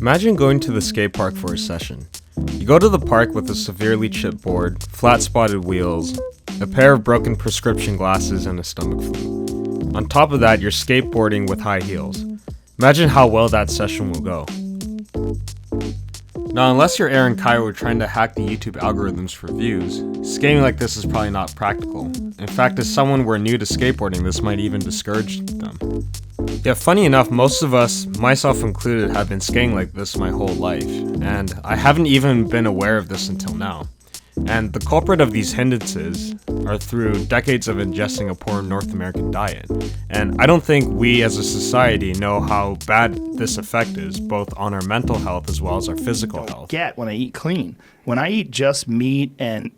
Imagine going to the skate park for a session. You go to the park with a severely chipped board, flat-spotted wheels, a pair of broken prescription glasses, and a stomach flu. On top of that, you're skateboarding with high heels. Imagine how well that session will go. Now, unless you're Aaron Cairo trying to hack the YouTube algorithms for views, skating like this is probably not practical. In fact, as someone who are new to skateboarding, this might even discourage them. Yet funny enough, most of us, myself included, have been skating like this my whole life, and I haven't even been aware of this until now. And the culprit of these hindrances are through decades of ingesting a poor North American diet. And I don't think we as a society know how bad this effect is, both on our mental health as well as our physical health. Get when I eat clean. When I eat just meat and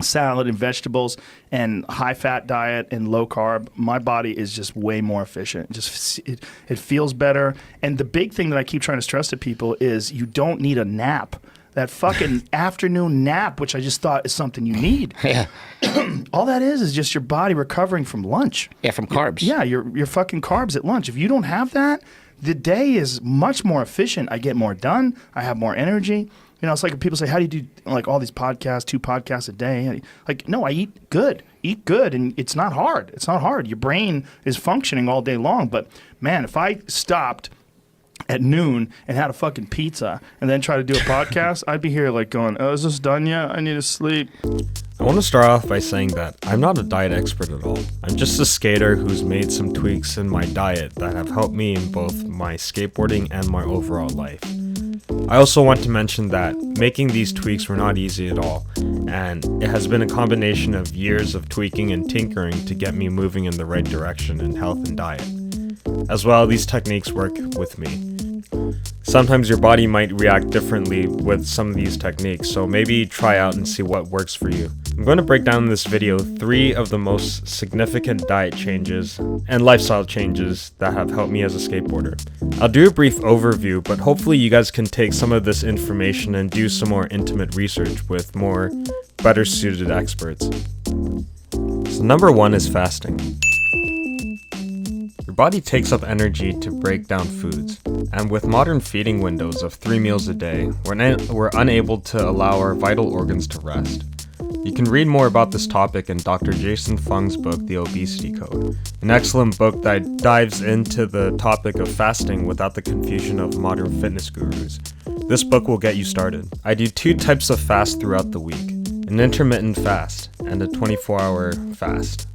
salad and vegetables and high fat diet and low carb, my body is just way more efficient. It feels better. And the big thing that I keep trying to stress to people is you don't need a nap. That fucking afternoon nap, which I just thought is something you need. Yeah. All that is just your body recovering from lunch. Yeah, from carbs. Yeah, your fucking carbs at lunch. If you don't have that, the day is much more efficient. I get more done. I have more energy. You know, it's like people say, how do you do like all these podcasts, 2 podcasts a day? Like, no, I eat good. Eat good, and it's not hard. It's not hard. Your brain is functioning all day long. But, man, if I stopped at noon and had a fucking pizza and then try to do a podcast, I'd be here like going, oh, is this done yet? I need to sleep. I want to start off by saying that I'm not a diet expert at all. I'm just a skater who's made some tweaks in my diet that have helped me in both my skateboarding and my overall life. I also want to mention that making these tweaks were not easy at all, and it has been a combination of years of tweaking and tinkering to get me moving in the right direction in health and diet. As well, these techniques work with me. Sometimes your body might react differently with some of these techniques, so maybe try out and see what works for you. I'm going to break down in this video 3 of the most significant diet changes and lifestyle changes that have helped me as a skateboarder. I'll do a brief overview, but hopefully you guys can take some of this information and do some more intimate research with more better suited experts. So number 1 is fasting. Your body takes up energy to break down foods, and with modern feeding windows of 3 meals a day, we're unable to allow our vital organs to rest. You can read more about this topic in Dr. Jason Fung's book, The Obesity Code, an excellent book that dives into the topic of fasting without the confusion of modern fitness gurus. This book will get you started. I do 2 types of fast throughout the week, an intermittent fast and a 24-hour fast.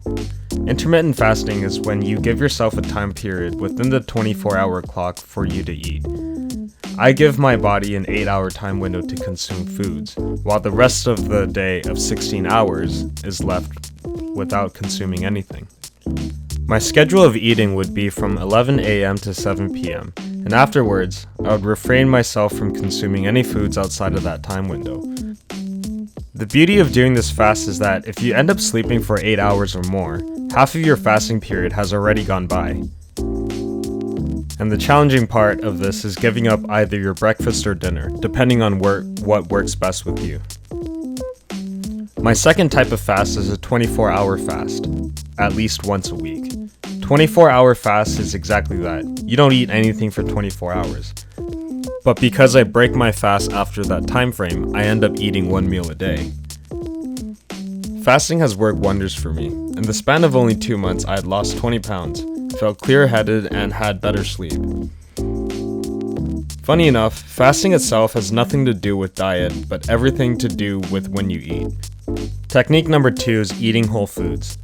Intermittent fasting is when you give yourself a time period within the 24-hour clock for you to eat. I give my body an 8-hour time window to consume foods, while the rest of the day of 16 hours is left without consuming anything. My schedule of eating would be from 11 a.m. to 7 p.m., and afterwards, I would refrain myself from consuming any foods outside of that time window. The beauty of doing this fast is that if you end up sleeping for 8 hours or more, half of your fasting period has already gone by. And the challenging part of this is giving up either your breakfast or dinner, depending on what works best with you. My second type of fast is a 24-hour fast, at least once a week. 24-hour fast is exactly that. You don't eat anything for 24 hours. But because I break my fast after that time frame, I end up eating 1 meal a day. Fasting has worked wonders for me. In the span of only 2 months, I had lost 20 pounds, felt clear-headed, and had better sleep. Funny enough, fasting itself has nothing to do with diet, but everything to do with when you eat. Technique number 2 is eating whole foods.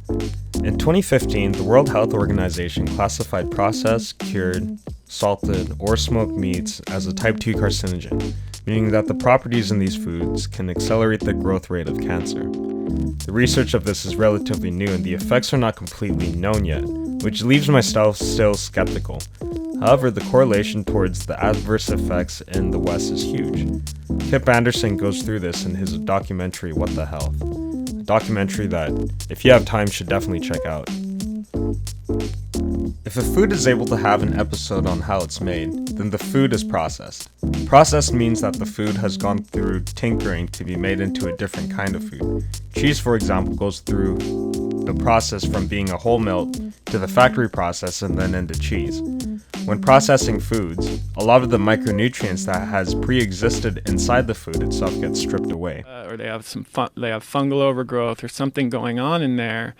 In 2015, the World Health Organization classified processed, cured, salted, or smoked meats as a type 2 carcinogen, meaning that the properties in these foods can accelerate the growth rate of cancer. The research of this is relatively new and the effects are not completely known yet, which leaves myself still skeptical. However, the correlation towards the adverse effects in the West is huge. Kip Anderson goes through this in his documentary What the Health, a documentary that, if you have time, should definitely check out. If a food is able to have an episode on how it's made, then the food is processed. Processed means that the food has gone through tinkering to be made into a different kind of food. Cheese, for example, goes through the process from being a whole milk to the factory process and then into cheese. when processing foods, a lot of the micronutrients that has pre-existed inside the food itself get stripped away. Or they have fungal overgrowth or something going on in there.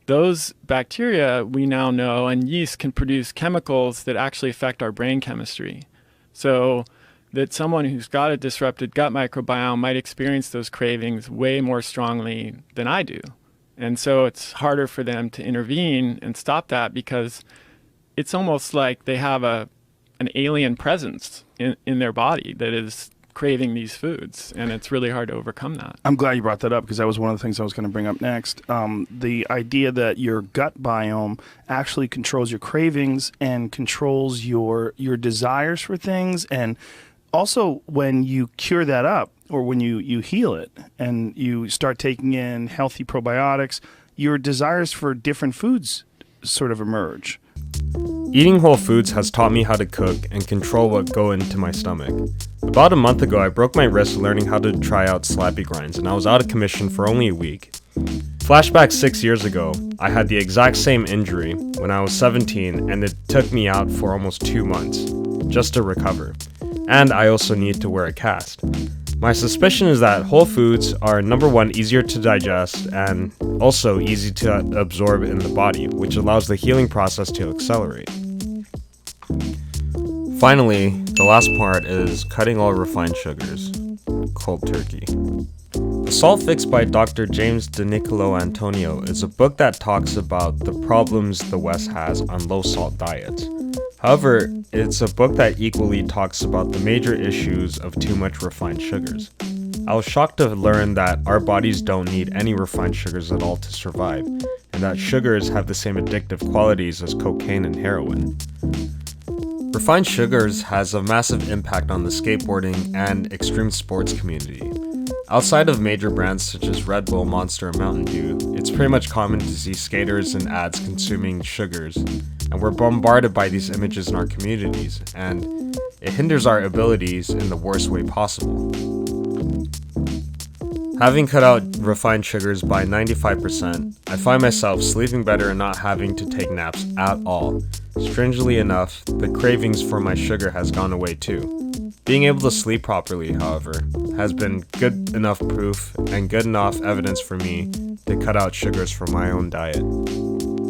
Those bacteria, we now know, and yeast can produce chemicals that actually affect our brain chemistry. So that someone who's got a disrupted gut microbiome might experience those cravings way more strongly than I do. And so it's harder for them to intervene and stop that because it's almost like they have an alien presence in their body that is craving these foods, and it's really hard to overcome that. I'm glad you brought that up because that was one of the things I was going to bring up next. The idea that your gut biome actually controls your cravings and controls your desires for things, and also when you cure that up or when you heal it and you start taking in healthy probiotics, your desires for different foods sort of emerge. Eating whole foods has taught me how to cook and control what go into my stomach. About a month ago, I broke my wrist learning how to try out slappy grinds, and I was out of commission for only a week. Flashback 6 years ago, I had the exact same injury when I was 17, and it took me out for almost 2 months just to recover. And I also need to wear a cast. My suspicion is that whole foods are, number one, easier to digest and also easy to absorb in the body, which allows the healing process to accelerate. Finally, the last part is cutting all refined sugars. Cold turkey. The Salt Fix by Dr. James de Nicolantonio is a book that talks about the problems the West has on low-salt diets. However, it's a book that equally talks about the major issues of too much refined sugars. I was shocked to learn that our bodies don't need any refined sugars at all to survive, and that sugars have the same addictive qualities as cocaine and heroin. Refined sugars has a massive impact on the skateboarding and extreme sports community. Outside of major brands such as Red Bull, Monster, and Mountain Dew, it's pretty much common to see skaters and ads consuming sugars, and we're bombarded by these images in our communities, and it hinders our abilities in the worst way possible. Having cut out refined sugars by 95%, I find myself sleeping better and not having to take naps at all. Strangely enough, the cravings for my sugar has gone away too. Being able to sleep properly, however, has been good enough proof and good enough evidence for me to cut out sugars from my own diet.